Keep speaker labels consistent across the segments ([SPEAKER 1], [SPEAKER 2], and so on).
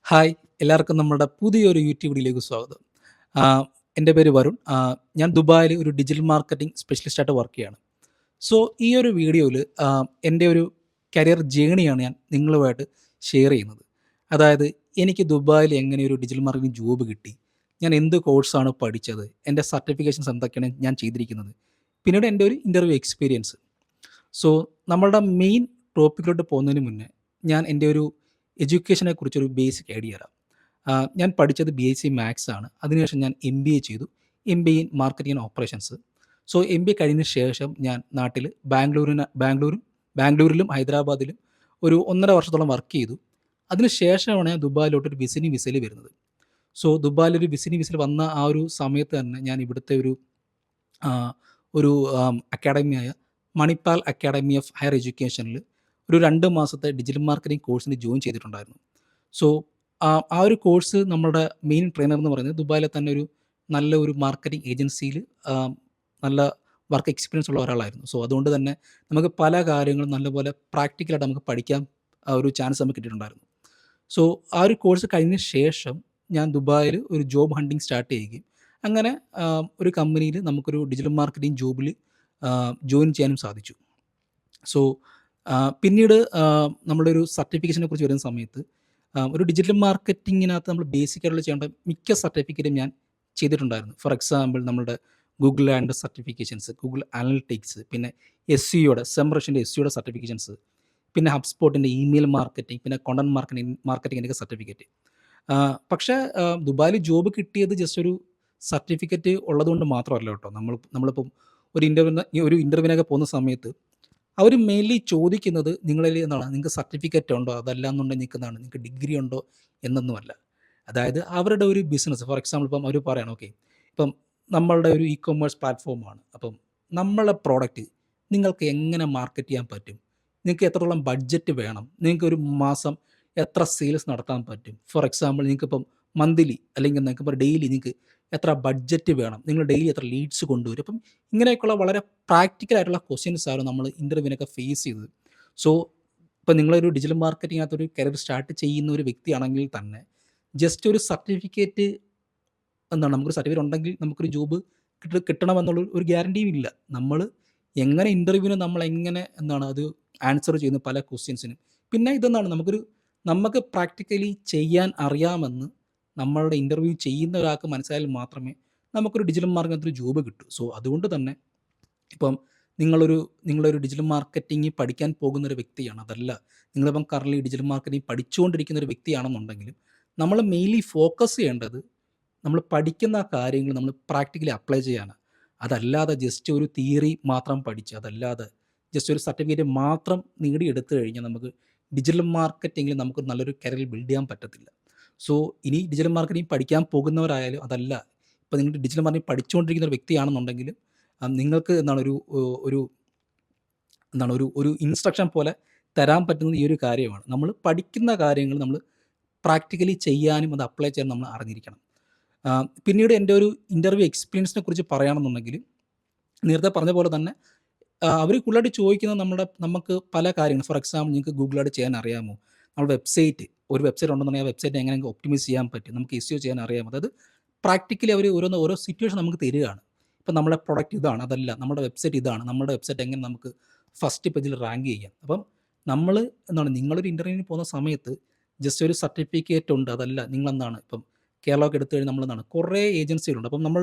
[SPEAKER 1] Hi! എല്ലാവർക്കും നമ്മുടെ പുതിയൊരു യൂട്യൂബ് വീഡിയോയിലേക്ക് സ്വാഗതം. ആഹ്, എൻ്റെ പേര് വരുൺ. ഞാൻ ദുബായിൽ ഒരു ഡിജിറ്റൽ മാർക്കറ്റിംഗ് സ്പെഷ്യലിസ്റ്റായിട്ട് വർക്ക് ചെയ്യാണ്. സോ ഈ ഒരു വീഡിയോയിൽ എൻ്റെ ഒരു കരിയർ ജേണിയാണ് ഞാൻ നിങ്ങളുമായിട്ട് ഷെയർ ചെയ്യുന്നത്. അതായത് എനിക്ക് ദുബായിൽ എങ്ങനെ ഒരു ഡിജിറ്റൽ മാർക്കറ്റിംഗ് ജോബ് കിട്ടി, ഞാൻ എന്ത് കോഴ്സാണ് പഠിച്ചത്, എൻ്റെ സർട്ടിഫിക്കേഷൻസ് എന്തൊക്കെയാണ് ഞാൻ ചെയ്തിരിക്കുന്നത്, പിന്നീട് എൻ്റെ ഒരു ഇൻ്റർവ്യൂ എക്സ്പീരിയൻസ്. സോ നമ്മളുടെ മെയിൻ ടോപ്പിക്കിലോട്ട് പോകുന്നതിന് മുന്നേ ഞാൻ എൻ്റെ ഒരു എഡ്യൂക്കേഷനെ കുറിച്ചൊരു ബേസിക് ഐഡിയ തരാം. ഞാൻ പഠിച്ചത് BSc മാത്സ് ആണ്. അതിനുശേഷം ഞാൻ MBA ചെയ്തു. MBA in marketing and operations. So MBA കഴിഞ്ഞ ശേഷം ഞാൻ നാട്ടിൽ ബാംഗ്ലൂരിലും ഹൈദരാബാദിലും ഒരു 1.5 വർഷത്തോളം വർക്ക് ചെയ്തു. അതിന് ശേഷമാണ് ഞാൻ ദുബായിലോട്ട് ഒരു വിസിറ്റിംഗ് വിസയിൽ വരുന്നത്. സോ ദുബായിലൊരു വിസിറ്റിംഗ് വിസയിൽ വന്ന ആ ഒരു സമയത്ത് തന്നെ ഞാൻ ഇവിടുത്തെ ആഹ്, ഒരു അക്കാഡമിയായ മണിപ്പാൽ അക്കാഡമി ഓഫ് ഹയർ എഡ്യൂക്കേഷനിൽ ഒരു 2 മാസത്തെ ഡിജിറ്റൽ മാർക്കറ്റിംഗ് കോഴ്സിന് ജോയിൻ ചെയ്തിട്ടുണ്ടായിരുന്നു. സോ, ആ ഒരു കോഴ്സ് നമ്മുടെ മെയിൻ ട്രെയിനർ എന്ന് പറയുന്നത് ദുബായിലെ തന്നെ നല്ല ഒരു മാർക്കറ്റിംഗ് ഏജൻസിയിൽ നല്ല വർക്ക് എക്സ്പീരിയൻസ് ഉള്ള ഒരാളായിരുന്നു. സോ, അതുകൊണ്ട് തന്നെ നമുക്ക് പല കാര്യങ്ങളും നല്ലപോലെ പ്രാക്ടിക്കലായിട്ട് നമുക്ക് പഠിക്കാൻ ഒരു ചാൻസ് നമുക്ക് കിട്ടിയിട്ടുണ്ടായിരുന്നു. സോ, ആ ഒരു കോഴ്സ് കഴിഞ്ഞ ശേഷം ഞാൻ ദുബായിൽ ഒരു ജോബ് ഹണ്ടിങ് സ്റ്റാർട്ട് ചെയ്യുകയും അങ്ങനെ ഒരു കമ്പനിയിൽ നമുക്കൊരു ഡിജിറ്റൽ മാർക്കറ്റിംഗ് ജോബിൽ ജോയിൻ ചെയ്യാനും സാധിച്ചു. സോ, പിന്നീട് നമ്മുടെ ഒരു സർട്ടിഫിക്കേഷനെ കുറിച്ച് വരുന്ന സമയത്ത് ഒരു ഡിജിറ്റൽ മാർക്കറ്റിങ്ങിനകത്ത് നമ്മൾ ബേസിക്കായിട്ടുള്ള ചെയ്യേണ്ട മിക്ക സർട്ടിഫിക്കറ്റും ഞാൻ ചെയ്തിട്ടുണ്ടായിരുന്നു. ഫോർ എക്സാമ്പിൾ നമ്മളുടെ Google and certifications, Google analytics, പിന്നെ SEOയുടെ സെംറഷിൻ്റെ SEOയുടെ സർട്ടിഫിക്കേഷൻസ്, പിന്നെ ഹബ്സ്പോട്ടിൻ്റെ ഇമെയിൽ മാർക്കറ്റിംഗ്, പിന്നെ കോണ്ടന്റ് മാർക്കറ്റിങ്ങിൻ്റെയൊക്കെ സർട്ടിഫിക്കറ്റ്. പക്ഷേ ദുബായിൽ ജോബ് കിട്ടിയത് ജസ്റ്റ് ഒരു സർട്ടിഫിക്കറ്റ് ഉള്ളതുകൊണ്ട് മാത്രമല്ല കേട്ടോ. നമ്മളിപ്പം ഒരു ഇൻ്റർവ്യൂവിനൊക്കെ പോകുന്ന സമയത്ത് അവർ മെയിൻലി ചോദിക്കുന്നത് നിങ്ങളിൽ എന്താണ്, നിങ്ങൾക്ക് സർട്ടിഫിക്കറ്റ് ഉണ്ടോ, അതല്ലാന്നുണ്ടെങ്കിൽ നിങ്ങൾക്ക് ഡിഗ്രി ഉണ്ടോ എന്നൊന്നുമല്ല. അതായത് അവരുടെ ഒരു ബിസിനസ്, ഫോർ എക്സാമ്പിൾ ഇപ്പം അവർ പറയണം, ഓക്കെ, ഇപ്പം നമ്മളുടെ ഒരു കൊമേഴ്സ് പ്ലാറ്റ്ഫോമാണ്. അപ്പം നമ്മളെ പ്രോഡക്റ്റ് നിങ്ങൾക്ക് എങ്ങനെ മാർക്കറ്റ് ചെയ്യാൻ പറ്റും, നിങ്ങൾക്ക് എത്രത്തോളം ബഡ്ജറ്റ് വേണം, നിങ്ങൾക്ക് ഒരു മാസം എത്ര സെയിൽസ് നടത്താൻ പറ്റും. ഫോർ എക്സാമ്പിൾ നിങ്ങൾക്കിപ്പം മന്ത്ലി അല്ലെങ്കിൽ നിങ്ങൾക്കിപ്പോൾ ഡെയിലി നിങ്ങൾക്ക് എത്ര ബഡ്ജറ്റ് വേണം, നിങ്ങൾ ഡെയിലി എത്ര ലീഡ്സ് കൊണ്ടുവരും. അപ്പം ഇങ്ങനെയൊക്കെയുള്ള വളരെ പ്രാക്ടിക്കലായിട്ടുള്ള ക്വസ്റ്റ്യൻസാണ് നമ്മൾ ഇൻ്റർവ്യൂവിനൊക്കെ ഫേസ് ചെയ്തത്. സോ, ഇപ്പം നിങ്ങളൊരു ഡിജിറ്റൽ മാർക്കറ്റിങ്ങിനകത്തൊരു കരിയർ സ്റ്റാർട്ട് ചെയ്യുന്ന ഒരു വ്യക്തിയാണെങ്കിൽ തന്നെ ജസ്റ്റ് ഒരു സർട്ടിഫിക്കറ്റ് നമുക്കൊരു സർട്ടിഫിക്കറ്റ് ഉണ്ടെങ്കിൽ നമുക്കൊരു ജോബ് കിട്ടണമെന്നുള്ള ഒരു ഗ്യാരണ്ടിയും ഇല്ല. നമ്മൾ എങ്ങനെ ഇൻ്റർവ്യൂവിന് നമ്മളെങ്ങനെ അത് ആൻസർ ചെയ്യുന്നു പല ക്വസ്റ്റ്യൻസിനും. പിന്നെ നമുക്ക് പ്രാക്ടിക്കലി ചെയ്യാൻ അറിയാമെന്ന് നമ്മളുടെ ഇൻ്റർവ്യൂ ചെയ്യുന്ന ഒരാൾക്ക് മനസ്സിലായാൽ മാത്രമേ നമുക്കൊരു ഡിജിറ്റൽ മാർക്കറ്റിൽ ജോബ് കിട്ടൂ. സോ, അതുകൊണ്ട് തന്നെ ഇപ്പം നിങ്ങളൊരു ഡിജിറ്റൽ മാർക്കറ്റിംഗ് പഠിക്കാൻ പോകുന്ന ഒരു വ്യക്തിയാണ്, അതല്ല നിങ്ങളിപ്പം കറൻറ്റ്ലി ഡിജിറ്റൽ മാർക്കറ്റിംഗ് പഠിച്ചുകൊണ്ടിരിക്കുന്ന ഒരു വ്യക്തിയാണെന്നുണ്ടെങ്കിലും നമ്മൾ മെയിൻലി ഫോക്കസ് ചെയ്യേണ്ടത് നമ്മൾ പഠിക്കുന്ന കാര്യങ്ങൾ നമ്മൾ പ്രാക്ടിക്കലി അപ്ലൈ ചെയ്യാനാണ്. അതല്ലാതെ ജസ്റ്റ് ഒരു തിയറി മാത്രം പഠിച്ച്, അതല്ലാതെ ജസ്റ്റ് ഒരു സർട്ടിഫിക്കറ്റ് മാത്രം നേടിയെടുത്തു കഴിഞ്ഞാൽ നമുക്ക് ഡിജിറ്റൽ മാർക്കറ്റിങ്ങിൽ നമുക്ക് നല്ലൊരു കരിയർ ബിൽഡ് ചെയ്യാൻ പറ്റത്തില്ല. സോ, ഇനി ഡിജിറ്റൽ മാർക്കറ്റിംഗ് പഠിക്കാൻ പോകുന്നവരായാലും അതല്ല, ഇപ്പോൾ നിങ്ങൾ ഡിജിറ്റൽ മാർക്കറ്റിംഗ് പഠിച്ചുകൊണ്ടിരിക്കുന്ന ഒരു വ്യക്തിയാണെന്നുണ്ടെങ്കിലും നിങ്ങൾക്ക് ഒരു ഒരു ഇൻസ്ട്രക്ഷൻ പോലെ തരാൻ പറ്റുന്നത് ഈ ഒരു കാര്യമാണ്. നമ്മൾ പഠിക്കുന്ന കാര്യങ്ങൾ നമ്മൾ പ്രാക്ടിക്കലി ചെയ്യാനും അത് അപ്ലൈ ചെയ്യാനും നമ്മൾ അറിഞ്ഞിരിക്കണം. പിന്നീട് എൻ്റെ ഒരു ഇൻ്റർവ്യൂ എക്സ്പീരിയൻസിനെ കുറിച്ച് പറയുകയാണെന്നുണ്ടെങ്കിൽ നേരത്തെ പറഞ്ഞ പോലെ തന്നെ അവർ കൂടുതലായിട്ട് ചോദിക്കുന്നത് നമുക്ക് പല കാര്യങ്ങൾ. ഫോർ എക്സാമ്പിൾ നിങ്ങൾക്ക് ഗൂഗിളായിട്ട് ചെയ്യാൻ അറിയാമോ, നമ്മുടെ ഒരു വെബ്സൈറ്റ് ഉണ്ടെന്നുണ്ടെങ്കിൽ ആ വെബ്സൈറ്റ് എങ്ങനെ ഒപ്റ്റിമൈസ് ചെയ്യാൻ പറ്റും, നമുക്ക് SEO ചെയ്യാൻ അറിയാമോ. അതായത് പ്രാക്ടിക്കലി അവർ ഓരോ സിറ്റുവേഷൻ നമുക്ക് തരികയാണ്. ഇപ്പം നമ്മുടെ പ്രൊഡക്റ്റ് ഇതാണ്, അതല്ല നമ്മുടെ വെബ്സൈറ്റ് ഇതാണ്, നമ്മുടെ വെബ്സൈറ്റ് എങ്ങനെ നമുക്ക് ഫസ്റ്റ് പേജിൽ റാങ്ക് ചെയ്യാം. അപ്പം നിങ്ങളൊരു ഇൻ്റർവ്യൂവിന് പോകുന്ന സമയത്ത് ജസ്റ്റ് ഒരു സർട്ടിഫിക്കറ്റ് ഉണ്ട്, അതല്ല ഇപ്പം കേരളമൊക്കെ എടുത്തു കഴിഞ്ഞാൽ കുറേ ഏജൻസികളുണ്ട്. അപ്പം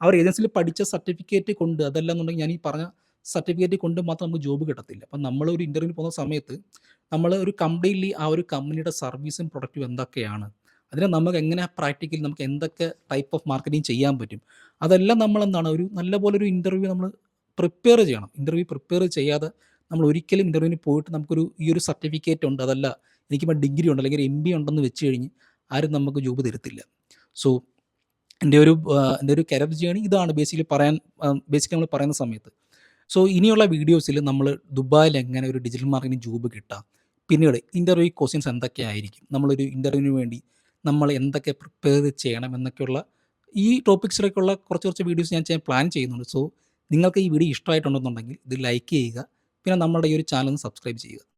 [SPEAKER 1] ആ ഒരു ഏജൻസിയിൽ പഠിച്ച സർട്ടിഫിക്കറ്റ് കൊണ്ട്, അതല്ല എന്നുണ്ടെങ്കിൽ ഞാൻ ഈ പറഞ്ഞ സർട്ടിഫിക്കറ്റ് കൊണ്ട് മാത്രം നമുക്ക് ജോബ് കിട്ടത്തില്ല. അപ്പം നമ്മളൊരു ഇൻ്റർവ്യൂവിന് പോകുന്ന സമയത്ത് നമ്മൾ ഒരു കംപ്ലീറ്റ്ലി ആ ഒരു കമ്പനിയുടെ സർവീസും പ്രൊഡക്റ്റും എന്തൊക്കെയാണ്, അതിനെ നമുക്ക് എങ്ങനെ പ്രാക്ടിക്കലി നമുക്ക് എന്തൊക്കെ ടൈപ്പ് ഓഫ് മാർക്കറ്റിംഗ് ചെയ്യാൻ പറ്റും, അതെല്ലാം ഒരു നല്ലപോലെ ഒരു ഇൻ്റർവ്യൂ നമ്മൾ പ്രിപ്പയർ ചെയ്യണം. ഇൻ്റർവ്യൂ പ്രിപ്പയർ ചെയ്യാതെ നമ്മൾ ഒരിക്കലും ഇൻ്റർവ്യൂവിന് പോയിട്ട് ഈ ഒരു സർട്ടിഫിക്കറ്റ് ഉണ്ട്, അതല്ല എനിക്കിപ്പോൾ ഡിഗ്രി ഉണ്ട് അല്ലെങ്കിൽ MBA ഉണ്ടെന്ന് വെച്ച് കഴിഞ്ഞ് ആരും നമുക്ക് ജോബ് തരത്തില്ല. സോ, എൻ്റെ ഒരു കരിയർ ജേണി ഇതാണ് ബേസിക്കലി നമ്മൾ പറയുന്ന സമയത്ത്. സോ, ഇനിയുള്ള വീഡിയോസിൽ നമ്മൾ ദുബായിൽ എങ്ങനെ ഒരു ഡിജിറ്റൽ മാർക്കറ്റിംഗ് ജോബ് കിട്ടാം, പിന്നീട് ഇൻ്റർവ്യൂ ക്വസ്റ്റ്യൻസ് എന്തൊക്കെയായിരിക്കും, നമ്മളൊരു ഇൻ്റർവ്യൂവിന് വേണ്ടി നമ്മൾ എന്തൊക്കെ പ്രിപ്പയർ ചെയ്യണം എന്നൊക്കെയുള്ള ഈ ടോപ്പിക്സിലേക്കുള്ള കുറച്ച് വീഡിയോസ് ഞാൻ ചെയ്യാൻ പ്ലാൻ ചെയ്യുന്നുണ്ട്. സോ, നിങ്ങൾക്ക് ഈ വീഡിയോ ഇഷ്ടമായിട്ടുണ്ടെന്നുണ്ടെങ്കിൽ ഇത് ലൈക്ക് ചെയ്യുക, പിന്നെ നമ്മുടെ ഈ ഒരു ചാനൽ ഒന്ന് സബ്സ്ക്രൈബ് ചെയ്യുക.